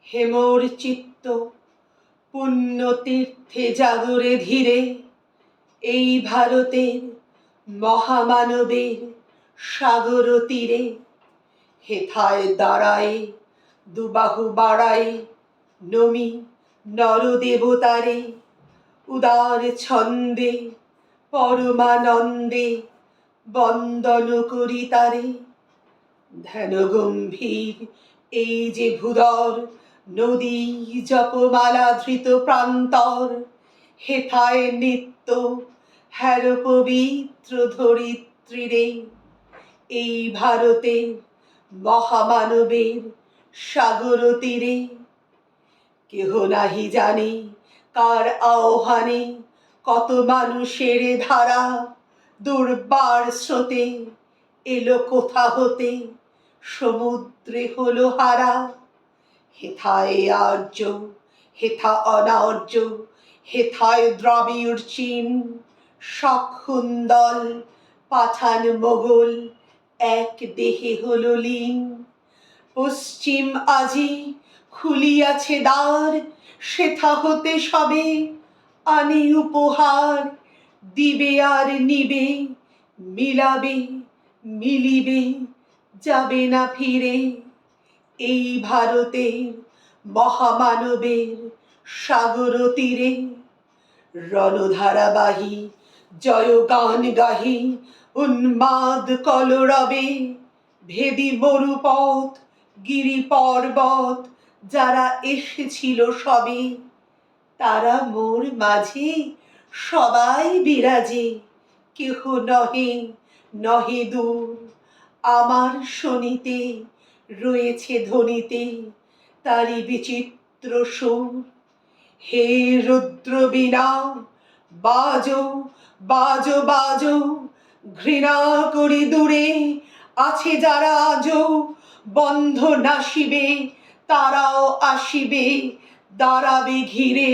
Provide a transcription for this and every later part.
হেমোর চিত্ত পুণ্যতীর্থে জাগরে ধীরে, এই ভারতের মহামানবের সাগর তীরে। হেথায় দাঁড়ায় দুবাহু বাড়ায় নমি নরদেবতারে, উদার ছন্দে পরমানন্দে বন্দন করি তারে। ধ্যান গম্ভীর এই যে ভূদর নদী জপমালা ধৃত প্রান্তর, হেথায় নিত্য হ্যার পবিত্র ধরিত্রীরে। এই ভারতের মহামানবের সাগর তীরে কেহ নাহি জানে কার আহ্বানে কত মানুষের ধারা দুর্বার স্রোতে এলো কোথা হতে সমুদ্রে হলো হারা। হেথায় আর্য হেথা অনার্য, হেথায় দ্রাবিড় চীন শাকহুন্দল পাঠান মোগল এক দেহে হলো লীন। পশ্চিম আজি খুলিয়াছে দ্বার, সেথা হতে সবে আনে উপহার। দিবে আর নিবে, মিলাবে মিলিবে, যাবে না ফিরে। এই ভারতের মহামানবের সাগর তীরে রণধারাবাহী জয়গান গাহি উন্মাদ কলরবে। ভেদি মরুপথ গিরি পর্বত যারা এসেছিল সবে, তারা মোর মাঝে সবাই বিরাজে। কেহ নহে নহে দূর আমার শোনিতে, রয়েছে ধ্বনিতে তারি বিচিত্র সুর। হে রুদ্র বীণা বাজো বাজো বাজো, ঘৃণা করি দূরে আছে যারা আজো। বন্ধ নাশিবে তারাও আসিবে, দাঁড়াবে ঘিরে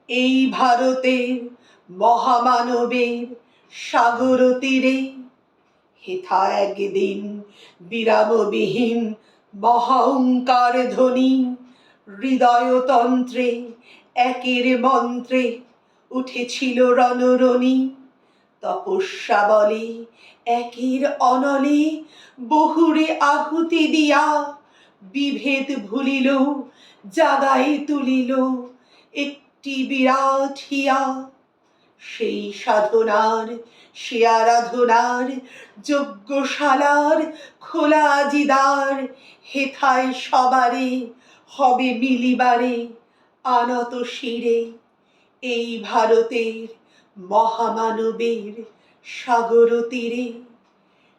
এই ভারতের মহামানবের সাগর তীরে। হেথা একদিন বিরামবিহীন মহাঙ্কার ধ্বনি, হৃদয়তন্ত্রে একের মন্ত্রে উঠেছিল রণরণি। তপস্যা বলে একের অনলে বহুরে আহুতি দিয়া, বিভেদ ভুলিল জাগায় তুলিল একটি বিরাট হিয়া। সেই সাধনার সে আরাধনার যজ্ঞশালার খোলা আজি দ্বার, হেথায় সবারে হবে মিলিবারে আনত শিরে। এই ভারতের মহামানবের সাগর তীরে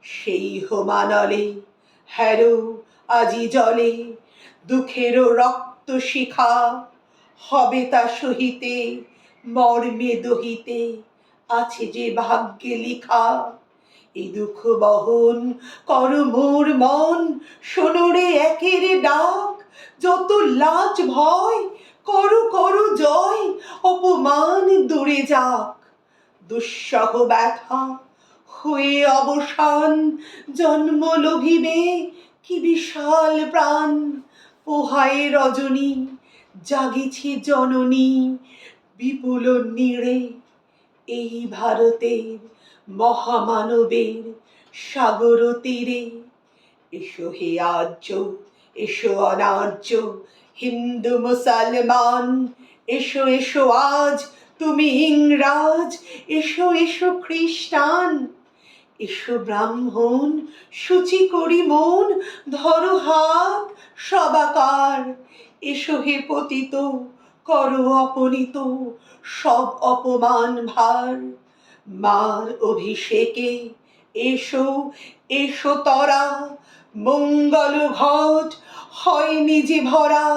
সেই হোমানলে হ্যারো আজি জলে দুঃখেরও রক্ত শিখা। হবে তা সহিতে মর্মে দহিতে আছে যে ভাগ্যে লিখা। এই দুঃখ বহন কর মোর মন, শোনরে একের ডাক। যত লাজ ভয় করো করো জয়, অপমান দূরে যাক। দুঃসহ ব্যথা হয়ে অবসান জন্ম লভিবে কি বিশাল প্রাণ। পোহায় রজনী জাগিছে জননী বিপুল নীড়ে। এই ভারতের মহামানবের সাগর তীরে এসো হে আর্য, এসো অনার্য, হিন্দু মুসলমান। এসো এসো আজ তুমি ইংরাজ, এসো এসো খ্রিস্টান। এসো ব্রাহ্মণ সূচি করি মন, ধরো হাত সবাকার। এসো হে পতিত করো অপনীত সব অপমান ভার। মার অভিষেকে এসো এসো তরা, মঙ্গল ঘট হয় নিজে ভরা।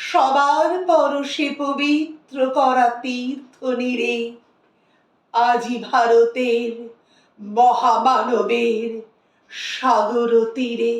সবার পরশে পবিত্র করা তীর্থ নীরে আজি ভারতের মহামানবের সাগর তীরে।